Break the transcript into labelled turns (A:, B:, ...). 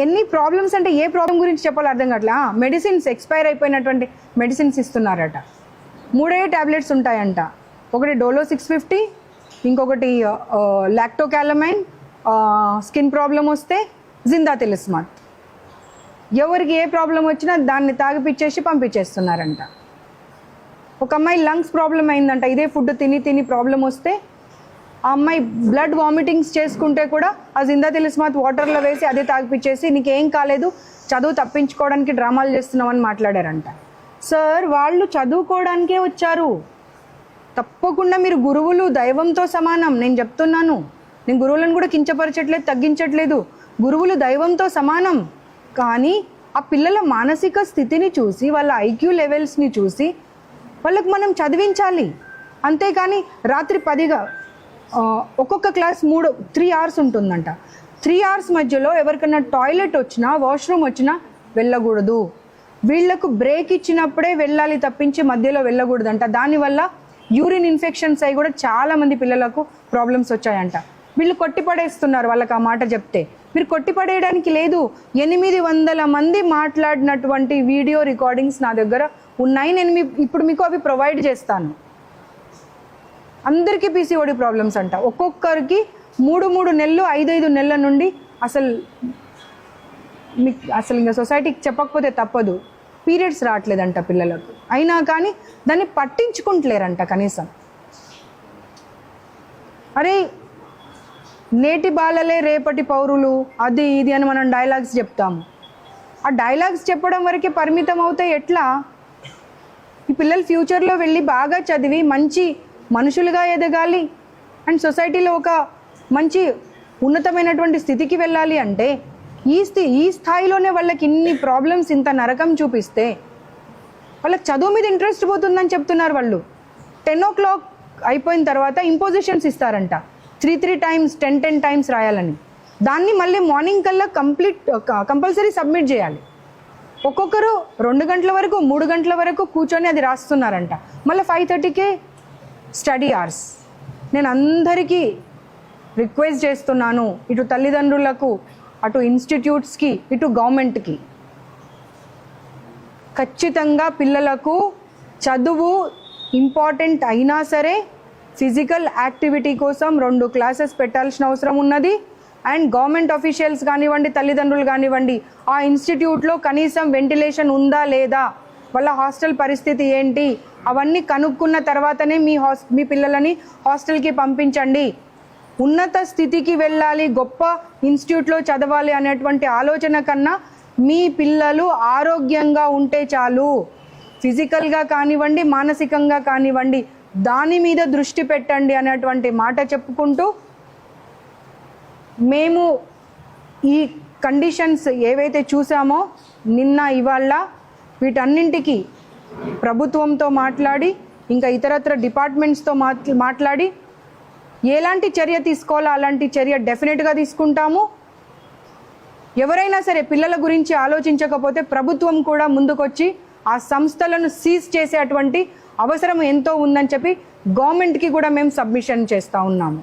A: ఎన్ని ప్రాబ్లమ్స్ అంటే ఏ ప్రాబ్లం గురించి చెప్పాలో అర్థం కావట్లే. మెడిసిన్స్ ఎక్స్పైర్ అయిపోయినటువంటి మెడిసిన్స్ ఇస్తున్నారట. 3 టాబ్లెట్స్ ఉంటాయంట. ఒకటి డోలో 650, ఇంకొకటి లాక్టోకాలమైన్, స్కిన్ ప్రాబ్లం వస్తే జిందా తిలిస్మాత్. ఎవరికి ఏ ప్రాబ్లం వచ్చినా దాన్ని తాగిపిచ్చేసి పంపించేస్తున్నారంట. ఒక అమ్మాయి లంగ్స్ ప్రాబ్లం అయిందంట. ఇదే ఫుడ్ తిని ప్రాబ్లం వస్తే ఆ అమ్మాయి బ్లడ్ వామిటింగ్స్ చేసుకుంటే కూడా ఆ జిందా తిలిస్మాత్ వాటర్లో వేసి అదే తాగిపిచ్చేసి నీకేం కాలేదు, చదువు తప్పించుకోవడానికి డ్రామాలు చేస్తున్నామని మాట్లాడారంట. సార్, వాళ్ళు చదువుకోవడానికే వచ్చారు. తప్పకుండా మీరు గురువులు దైవంతో సమానం. నేను చెప్తున్నాను, నేను గురువులను కూడా కించపరచట్లేదు, తగ్గించట్లేదు. గురువులు దైవంతో సమానం. కానీ ఆ పిల్లల మానసిక స్థితిని చూసి, వాళ్ళ ఐక్యూ లెవెల్స్ని చూసి వాళ్ళకి మనం చదివించాలి. అంతేకాని రాత్రి 10గా ఒక్కొక్క క్లాస్ 3 అవర్స్ ఉంటుందంట. 3 అవర్స్ మధ్యలో ఎవరికైనా టాయిలెట్ వచ్చినా, వాష్రూమ్ వచ్చినా వెళ్ళకూడదు. వీళ్లకు బ్రేక్ ఇచ్చినప్పుడే వెళ్ళాలి తప్పించి మధ్యలో వెళ్ళకూడదంట. దానివల్ల యూరిన్ ఇన్ఫెక్షన్స్ అయి కూడా చాలామంది పిల్లలకు ప్రాబ్లమ్స్ వచ్చాయంట. వీళ్ళు కొట్టిపడేస్తున్నారు వాళ్ళకి ఆ మాట చెప్తే. మీరు కొట్టిపడేయడానికి లేదు. 800 మంది మాట్లాడినటువంటి వీడియో రికార్డింగ్స్ నా దగ్గర ఉన్నాయి. నేను ఇప్పుడు మీకు అవి ప్రొవైడ్ చేస్తాను. అందరికీ పీసీఓడి ప్రాబ్లమ్స్ అంట. ఒక్కొక్కరికి 3 నెలలు 5 నెలల నుండి అసలు ఇంకా సొసైటీకి చెప్పకపోతే తప్పదు, పీరియడ్స్ రావట్లేదంట పిల్లలకు. అయినా కానీ దాన్ని పట్టించుకుంటలేరంట కనీసం. అరే, నేటి బాలలే రేపటి పౌరులు, అది ఇది అని మనం డైలాగ్స్ చెప్తాము. ఆ డైలాగ్స్ చెప్పడం వరకే పరిమితం అవుతాయి. ఎట్లా? ఈ పిల్లలు ఫ్యూచర్లో వెళ్ళి బాగా చదివి మంచి మనుషులుగా ఎదగాలి అండ్ సొసైటీలో ఒక మంచి ఉన్నతమైనటువంటి స్థితికి వెళ్ళాలి అంటే ఈ స్థాయిలోనే వాళ్ళకి ఇన్ని ప్రాబ్లమ్స్, ఇంత నరకం చూపిస్తే వాళ్ళకి చదువు మీద ఇంట్రెస్ట్ పోతుందని చెప్తున్నారు వాళ్ళు. 10 o'clock అయిపోయిన తర్వాత ఇంపోజిషన్స్ ఇస్తారంట. 3 times 10 times రాయాలని. దాన్ని మళ్ళీ మార్నింగ్ కల్లా కంపల్సరీ సబ్మిట్ చేయాలి. ఒక్కొక్కరు 2 గంటల వరకు 3 గంటల వరకు కూర్చొని అది రాస్తున్నారంట. మళ్ళీ 5:30కే స్టడీ అవర్స్. నేను అందరికీ రిక్వెస్ట్ చేస్తున్నాను, ఇటు తల్లిదండ్రులకు, అటు ఇన్స్టిట్యూట్స్కి, ఇటు గవర్నమెంట్కి, ఖచ్చితంగా పిల్లలకు చదువు ఇంపార్టెంట్ అయినా సరే ఫిజికల్ యాక్టివిటీ కోసం 2 క్లాసెస్ పెట్టాల్సిన అవసరం ఉన్నది. అండ్ గవర్నమెంట్ అఫీషియల్స్ కానివ్వండి, తల్లిదండ్రులు కానివ్వండి, ఆ ఇన్స్టిట్యూట్లో కనీసం వెంటిలేషన్ ఉందా లేదా, వాళ్ళ హాస్టల్ పరిస్థితి ఏంటి, అవన్నీ కనుక్కున్న తర్వాతనే మీ పిల్లలని హాస్టల్కి పంపించండి. ఉన్నత స్థితికి వెళ్ళాలి, గొప్ప ఇన్స్టిట్యూట్లో చదవాలి అనేటువంటి ఆలోచన కన్నా మీ పిల్లలు ఆరోగ్యంగా ఉంటే చాలు. ఫిజికల్గా కానివ్వండి, మానసికంగా కానివ్వండి, దాని మీద దృష్టి పెట్టండి అనేటువంటి మాట చెప్పుకుంటూ, మేము ఈ కండిషన్స్ ఏవైతే చూసామో నిన్న ఇవాళ, వీటన్నింటికి ప్రభుత్వంతో మాట్లాడి, ఇంకా ఇతరత్ర డిపార్ట్మెంట్స్తో మాట్లాడి ఎలాంటి చర్య తీసుకోవాలో అలాంటి చర్య డెఫినెట్గా తీసుకుంటాము. ఎవరైనా సరే పిల్లల గురించి ఆలోచించకపోతే ప్రభుత్వం కూడా ముందుకొచ్చి ఆ సంస్థలను సీజ్ చేసేటువంటి అవసరం ఎంతో ఉందని చెప్పి గవర్నమెంట్కి కూడా మేము సబ్మిషన్ చేస్తూ ఉన్నాము.